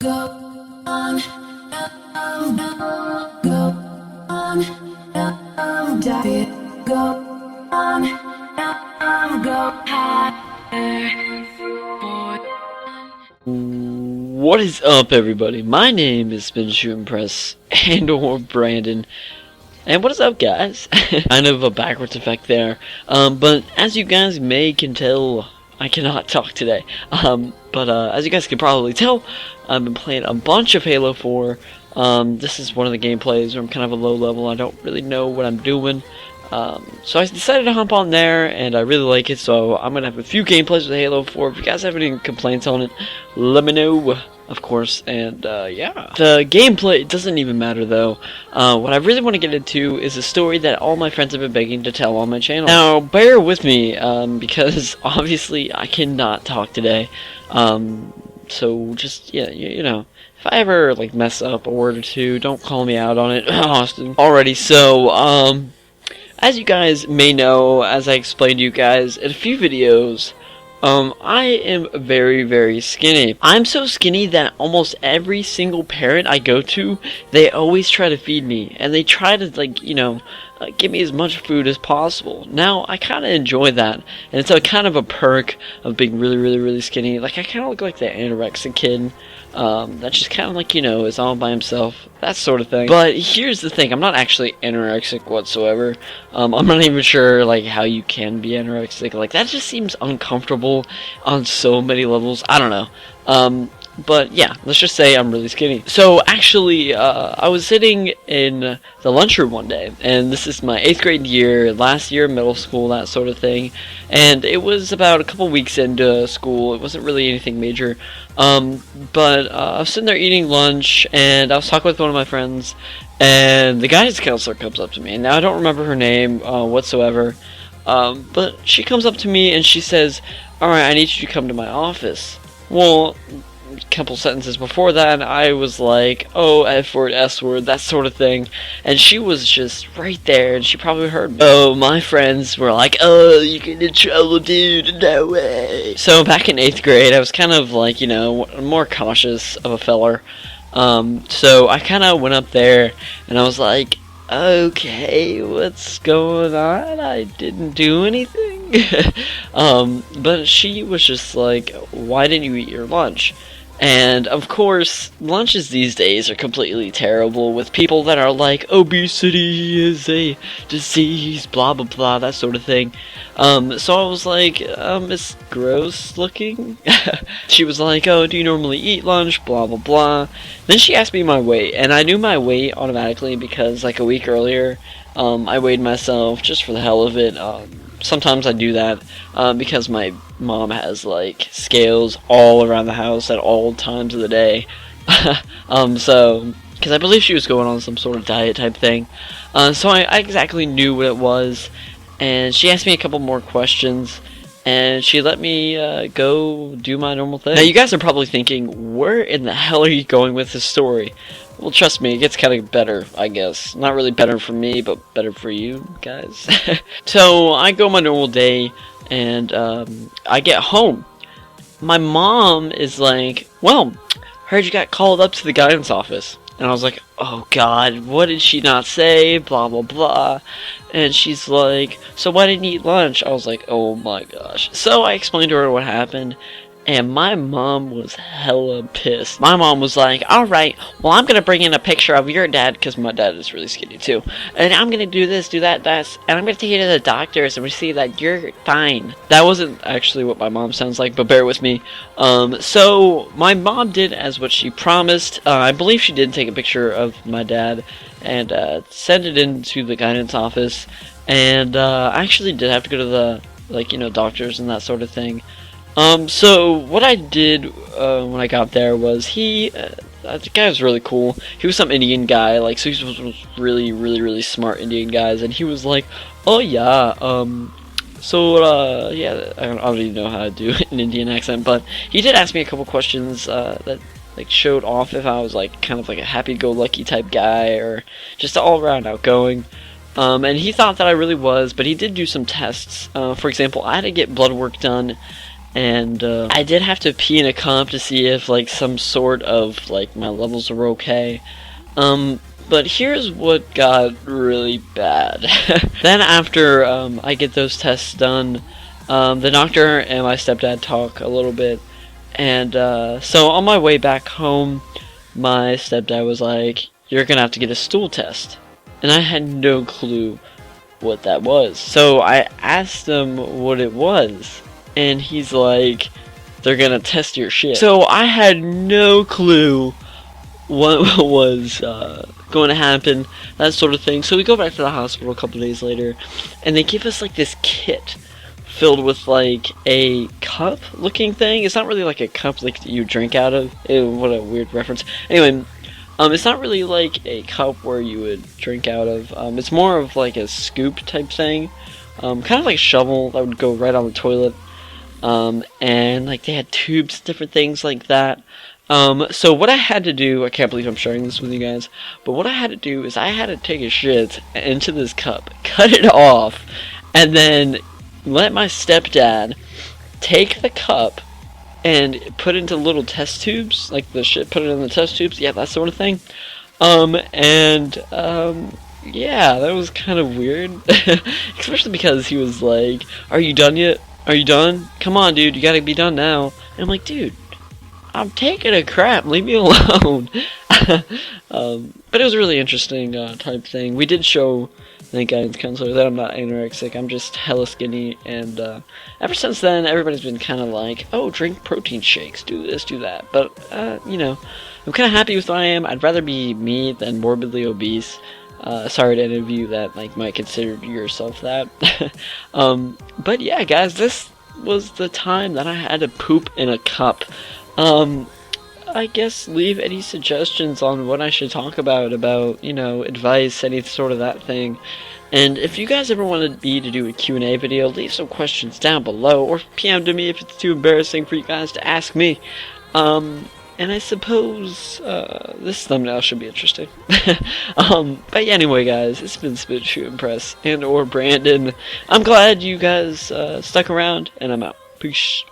Go on, go on, diet. Go on, go higher. What is up, everybody? My name is Spinshootimpress and/or Brandon. And what is up, guys? Kind of a backwards effect there. But as you guys can tell, I cannot talk today. But as you guys can probably tell, I've been playing a bunch of Halo 4. This is one of the gameplays where I'm kind of a low level. I don't really know what I'm doing. So I decided to hop on there, and I really like it, so I'm gonna have a few gameplays with Halo 4. If you guys have any complaints on it, let me know, of course. And yeah, the gameplay doesn't even matter though. What I really want to get into is a story that all my friends have been begging to tell on my channel. Now bear with me, because obviously I cannot talk today. So just, yeah, you know, if I ever like mess up a word or two, don't call me out on it, Austin. Alrighty, so as you guys may know, as I explained to you guys in a few videos, I am very, very skinny. I'm so skinny that almost every single parent I go to, they always try to feed me, and they try to, like, you know, give me as much food as possible. Now, I kind of enjoy that, and it's a kind of a perk of being really, really, really skinny. Like, I kind of look like the anorexic kid. That's just kind of like, you know, is all by himself, that sort of thing. But here's the thing, I'm not actually anorexic whatsoever. I'm not even sure, like, how you can be anorexic. Like, that just seems uncomfortable on so many levels. I don't know. But yeah, let's just say I'm really skinny. So actually, I was sitting in the lunchroom one day, and this is my 8th grade year, last year of middle school, that sort of thing. And it was about a couple weeks into school. It wasn't really anything major. But I was sitting there eating lunch, and I was talking with one of my friends, and the guidance counselor comes up to me. Now I don't remember her name whatsoever, but she comes up to me and she says, "Alright, I need you to come to my office." Well, couple sentences before that, I was like, oh, F word, S word, that sort of thing, and she was just right there, and she probably heard me. Oh, my friends were like, oh, you get in trouble, dude, no way. So back in 8th grade, I was kind of like, you know, more cautious of a feller, so I kind of went up there, and I was like, okay, what's going on? I didn't do anything. But she was just like, why didn't you eat your lunch? And of course, lunches these days are completely terrible, with people that are like, obesity is a disease, blah blah blah, that sort of thing. So I was like, it's gross looking. She was like, oh, do you normally eat lunch, blah blah blah. Then she asked me my weight, and I knew my weight automatically because like a week earlier, I weighed myself just for the hell of it. Sometimes I do that because my mom has like scales all around the house at all times of the day. So because I believe she was going on some sort of diet type thing, so I exactly knew what it was, and she asked me a couple more questions, and she let me go do my normal thing. Now you guys are probably thinking, where in the hell are you going with this story? Well, trust me, it gets kind of better, I guess. Not really better for me, but better for you guys. So, I go my normal day, and I get home. My mom is like, well, heard you got called up to the guidance office. And I was like, oh god, what did she not say? Blah, blah, blah. And she's like, so why didn't you eat lunch? I was like, oh my gosh. So, I explained to her what happened. And my mom was hella pissed. My mom was like, alright, well, I'm gonna bring in a picture of your dad, because my dad is really skinny too. And I'm gonna do this, do that, and I'm gonna take you to the doctors, and we see that you're fine. That wasn't actually what my mom sounds like, but bear with me. So, my mom did as what she promised. I believe she did take a picture of my dad, and send it into the guidance office. And I actually did have to go to the, like, you know, doctors and that sort of thing. So what I did when I got there was the guy was really cool. He was some Indian guy, like, so he was really, really, really smart Indian guys, and he was like, oh yeah, yeah, I don't even know how to do an Indian accent, but he did ask me a couple questions that like showed off if I was like kind of like a happy-go-lucky type guy or just all around outgoing. And he thought that I really was, but he did do some tests. For example, I had to get blood work done and I did have to pee in a cup to see if like some sort of like my levels were okay. But here's what got really bad. Then after I get those tests done, the doctor and my stepdad talk a little bit, and so on my way back home, my stepdad was like, "You're gonna have to get a stool test," and I had no clue what that was. So I asked him what it was, and he's like, "They're gonna test your shit." So I had no clue what was going to happen, that sort of thing. So we go back to the hospital a couple days later, and they give us like this kit filled with like a cup looking thing. It's not really like a cup like you drink out of. Ew, what a weird reference. Anyway, it's not really like a cup where you would drink out of. It's more of like a scoop type thing, kind of like a shovel that would go right on the toilet. And like they had tubes, different things like that. So what I had to do, I can't believe I'm sharing this with you guys, but what I had to do is I had to take a shit into this cup, cut it off, and then let my stepdad take the cup and put it into little test tubes, like the shit, put it in the test tubes, yeah, that sort of thing. Yeah, that was kind of weird, especially because he was like, "Are you done yet? Are you done? Come on, dude, you gotta be done now." And I'm like, "Dude, I'm taking a crap, leave me alone." But it was a really interesting type thing. We did show the guidance counselor that I'm not anorexic, I'm just hella skinny, and ever since then, everybody's been kind of like, "Oh, drink protein shakes, do this, do that." But, you know, I'm kind of happy with what I am. I'd rather be me than morbidly obese. Sorry to any of you that like might consider yourself that. But yeah, guys, this was the time that I had to poop in a cup. I guess leave any suggestions on what I should talk about, you know, advice, any sort of that thing. And if you guys ever wanted me to do a Q&A video, leave some questions down below, or PM to me if it's too embarrassing for you guys to ask me. And I suppose, this thumbnail should be interesting. But yeah, anyway, guys, it's been Spinshootimpress and or Brandon. I'm glad you guys, stuck around, and I'm out. Peace.